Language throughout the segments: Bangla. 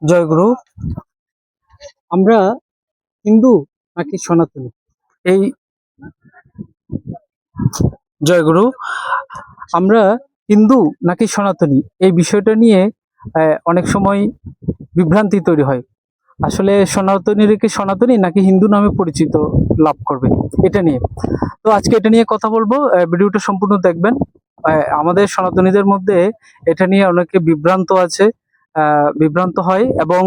জয়গুরু। আমরা হিন্দু নাকি সনাতনী? এই জয়গুরু। আমরা হিন্দু নাকি সনাতনী এই বিষয়টা নিয়ে অনেক সময় বিভ্রান্তি তৈরি হয়। আসলে সনাতনীর কি সনাতনী নাকি হিন্দু নামে পরিচিত লাভ করবে, এটা নিয়ে। তো আজকে এটা নিয়ে কথা বলবো, ভিডিওটা সম্পূর্ণ দেখবেন। আমাদের সনাতনীদের মধ্যে এটা নিয়ে অনেকে বিভ্রান্ত হয়, এবং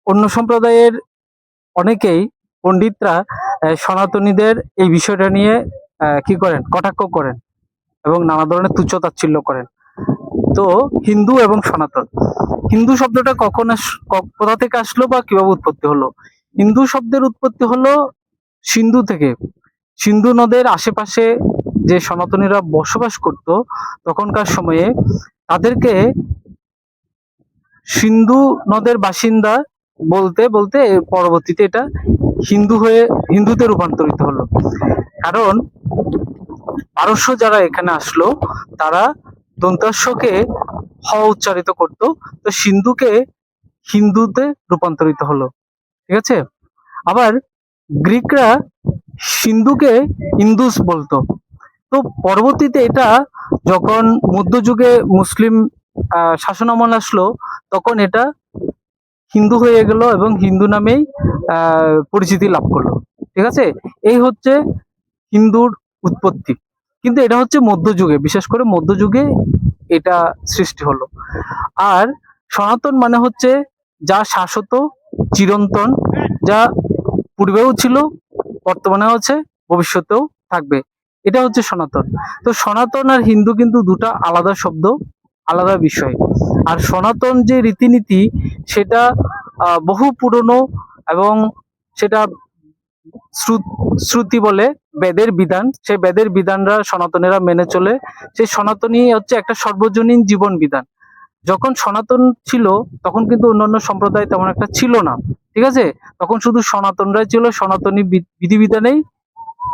অন্য সম্প্রদায়ের অনেকেই পণ্ডিতরা সনাতনীদের এই বিষয়টা নিয়ে কি করেন, কটাক্ষ করেন এবং নানা ধরনের তুচ্ছ-তাচ্ছিল্য করেন। তো হিন্দু এবং সনাতন, হিন্দু শব্দটা কোথা থেকে আসলো বা কিভাবে উৎপত্তি হলো? হিন্দু শব্দের উৎপত্তি হলো সিন্ধু থেকে। সিন্ধু নদের আশেপাশে যে সনাতনীরা বসবাস করত তখনকার সময়ে, তাদেরকে সিন্ধু নদের বাসিন্দা বলতে বলতে পরবর্তীতে এটা হিন্দুতে রূপান্তরিত হলো। কারণ পারস্য যারা এখানে আসলো, তারা দন্তাস্বকে হ উচ্চারিত করত, তো সিন্ধুকে হিন্দুতে রূপান্তরিত হলো। ঠিক আছে। আবার গ্রিকরা সিন্ধুকে ইন্দুস বলতো। তো পরবর্তীতে এটা যখন মধ্যযুগে মুসলিম শাসনামল আসলো, তখন এটা হিন্দু হয়ে গেল এবং হিন্দু নামেই পরিচিতি লাভ করলো। ঠিক আছে। এই হচ্ছে হিন্দুর উৎপত্তি। কিন্তু এটা হচ্ছে মধ্যযুগে, বিশেষ করে মধ্যযুগে এটা সৃষ্টি হলো। আর সনাতন মানে হচ্ছে যা শাশ্বত, চিরন্তন, যা পূর্বেও ছিল, বর্তমানেও আছে, ভবিষ্যতেও থাকবে, এটা হচ্ছে সনাতন। তো সনাতন আর হিন্দু কিন্তু দুটা আলাদা শব্দ, আলাদা বিষয়। আর সনাতন যে রীতিনীতি, সেটা বহু পুরনো, এবং সেটা শ্রুতি বলে বেদের বিধান, সেই বেদের বিধানরা সনাতনেরা মেনে চলে। সেই সনাতনী হচ্ছে একটা সর্বজনীন জীবন বিধান। যখন সনাতন ছিল তখন কিন্তু অন্যান্য সম্প্রদায় তেমন একটা ছিল না। ঠিক আছে। তখন শুধু সনাতনরাই ছিল, সনাতনী বিধিবিধানেই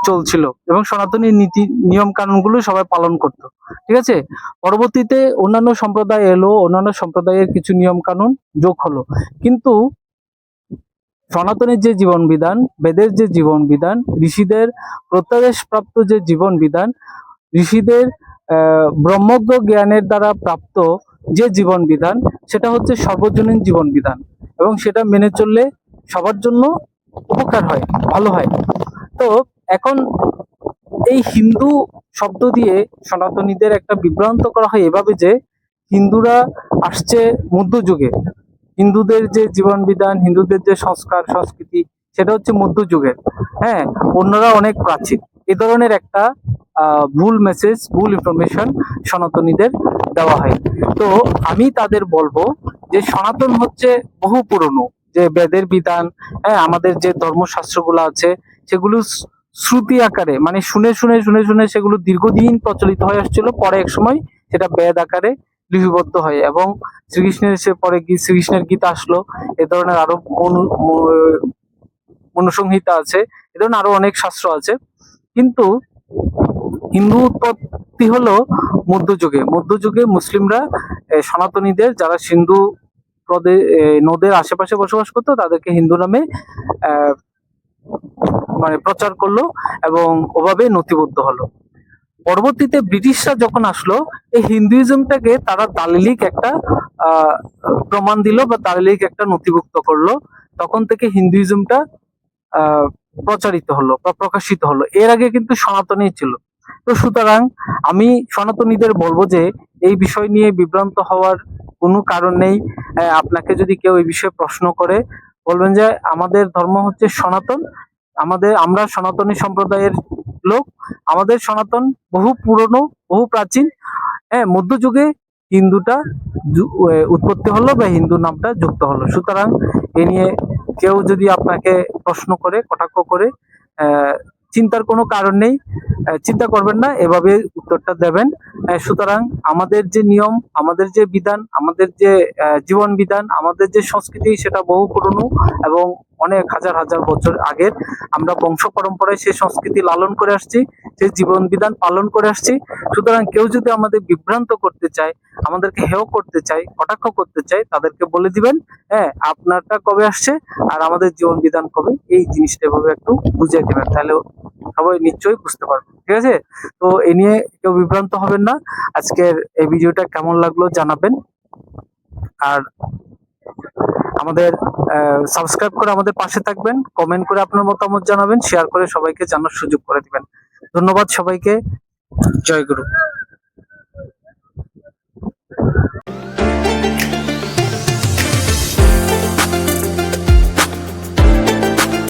চলছিল, এবং সনাতনী নীতি নিয়ম কানুন গুলো সবাই পালন করত। ঠিক আছে। পরবর্তীতে অন্যান্য সম্প্রদায় এলো, অন্যান্য সম্প্রদায়ের কিছু নিয়ম কানুন যোগ হলো, কিন্তু সনাতনের যে জীবন বিধান, বেদের যে জীবন বিধান, ঋষিদের প্রত্যাদেশ প্রাপ্ত যে জীবন বিধান, ঋষিদের ব্রহ্মজ্ঞ জ্ঞানের দ্বারা প্রাপ্ত যে জীবন বিধান, সেটা হচ্ছে সর্বজনীন জীবন বিধান, এবং সেটা মেনে চললে সবার জন্য উপকার হয়, ভালো হয়। তো এখন এই হিন্দু শব্দ দিয়ে সনাতনীদের একটা বিভ্রান্ত করা হয় এভাবে যে হিন্দুরা আসছে মধ্যযুগে, হিন্দুদের যে জীবন বিধান, হিন্দুদের যে সংস্কার সংস্কৃতি, সেটা হচ্ছে মধ্যযুগের। হ্যাঁ, অন্যরা অনেক প্রাচীন, এ ধরনের একটা ভুল মেসেজ, ভুল ইনফরমেশন সনাতনীদের দেওয়া হয়। তো আমি তাদের বলবো যে সনাতন হচ্ছে বহু পুরনো, যে বেদের বিধান, হ্যাঁ, আমাদের যে ধর্মশাস্ত্রগুলো আছে, সেগুলো শ্রুতি আকারে, মানে শুনে শুনে শুনে শুনে সেগুলো দীর্ঘদিন প্রচলিত হয়ে আসছিল, পরে এক সময় সেটা বেদ আকারে লিপিবদ্ধ হয়, এবং শ্রীকৃষ্ণের এসে পরে শ্রীকৃষ্ণের গীতা আসলো। এ ধরনের আরো মনুসংহিতা আছে, এ ধরনের আরো অনেক শাস্ত্র আছে। কিন্তু হিন্দু উৎপত্তি হলো মধ্যযুগে। মধ্যযুগে মুসলিমরা সনাতনীদের, যারা সিন্ধু নদের আশেপাশে বসবাস করতো, তাদেরকে হিন্দু নামে আহ মানে প্রচার করলো, এবং ওভাবে নথিবদ্ধ হলো। পরবর্তীতে ব্রিটিশরা যখন আসলো, এই হিন্দুইজমটাকে তারা দালিলিক একটা আহ প্রমাণ দিল, বা দালিলিক একটা নথিভুক্ত করলো। তখন থেকে হিন্দুইজমটা আহ প্রচারিত হলো বা প্রকাশিত হলো। এর আগে কিন্তু সনাতনী ছিল। তো সুতরাং আমি সনাতনীদের বলবো যে এই বিষয় নিয়ে বিভ্রান্ত হওয়ার কোনো কারণ নেই। আপনাকে যদি কেউ এই বিষয়ে প্রশ্ন করে, বলবেন যে আমাদের ধর্ম হচ্ছে সনাতন, আমরা সনাতনী সম্প্রদায়ের লোক, আমাদের সনাতন বহু পুরনো, বহু প্রাচীন। হ্যাঁ, মধ্যযুগে হিন্দুটা উৎপত্তি হলো, বা হিন্দু নামটা যুক্ত হলো। সুতরাং এ নিয়ে কেউ যদি আপনাকে প্রশ্ন করে, কটাক্ষ করে, চিন্তার কোনো কারণ নেই। চিন্তা করবেন না, এভাবে উত্তরটা দেবেন। সুতরাং আমাদের যে নিয়ম, আমাদের যে বিধান, আমাদের যে জীবন বিধান, আমাদের যে সংস্কৃতি, সেটা বহু পুরনো এবং অনেক হাজার হাজার বছর আগের। আমরা বংশ পরম্পরায় সেই সংস্কৃতি লালন করে আসছি, সেই জীবন বিধান পালন করে আসছি। সুতরাং কেউ যদি আমাদের বিভ্রান্ত করতে চায়, আমাদেরকে হেয় করতে চায়, কটাক্ষ করতে চায়, তাদেরকে বলে দিবেন, হ্যাঁ, আপনারটা কবে আসছে আর আমাদের জীবন বিধান কবে, এই জিনিসটা এভাবে একটু বুঝিয়ে দিবেন, তাহলে সবাই নিশ্চয়ই বুঝতে পারবে। ঠিক আছে? তো এ নিয়ে কেউ বিভ্রান্ত হবেন না। আজকের এই ভিডিওটা কেমন লাগলো জানাবেন। আর আমাদের সাবস্ক্রাইব করে আমাদের পাশে থাকবেন, কমেন্ট করে আপনার মতামত জানাবেন, শেয়ার করে সবাইকে জানার সুযোগ করে দিবেন। ধন্যবাদ সবাইকে। জয় গুরু।